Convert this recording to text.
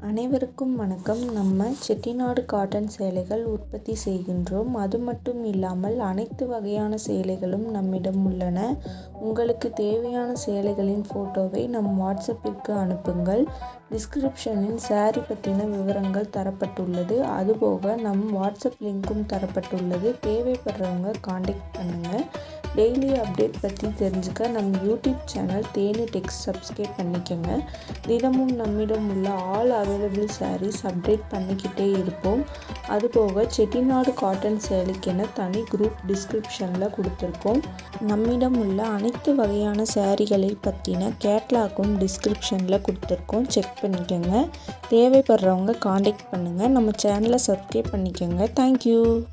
அனைவருக்கும் வணக்கம். நம்ம செட்டிநாடு காட்டன் சேலைகள் உற்பத்தி செய்கின்றோம். அது மட்டும் இல்லாமல் அனைத்து வகையான சேலைகளும் நம்மிடம் உள்ளன. உங்களுக்கு தேவையான சேலைகளின் ஃபோட்டோவை நம் வாட்ஸ்அப்பிற்கு அனுப்புங்கள். டிஸ்கிரிப்ஷனில் சாரி பற்றின விவரங்கள் தரப்பட்டுள்ளது. அதுபோக நம் வாட்ஸ்அப் லிங்க்கும் தரப்பட்டுள்ளது. தேவைப்படுறவங்க காண்டாக்ட் பண்ணுங்கள். டெய்லி அப்டேட் பற்றி தெரிஞ்சுக்க நம்ம யூடியூப் சேனல் தேனி டெக்ஸ் சப்ஸ்கிரைப் பண்ணிக்கோங்க. தினமும் நம்மிடம் உள்ள ஆல் அவைலபிள் சாரீஸ் அப்டேட் பண்ணிக்கிட்டே இருப்போம். அதுபோக செட்டிநாடு காட்டன் சேலைக்கென தனி குரூப் டிஸ்கிரிப்ஷனில் கொடுத்துருக்கோம். நம்மிடம் உள்ள அனைத்து வகையான சாரீகளை பற்றின கேட்லாக்கும் டிஸ்கிரிப்ஷனில் கொடுத்துருக்கோம். செக் பண்ணிக்கோங்க. தேவைப்படுறவங்க காண்டாக்ட் பண்ணுங்கள். நம்ம சேனலை சப்ஸ்கிரைப் பண்ணிக்கோங்க. தேங்க்யூ.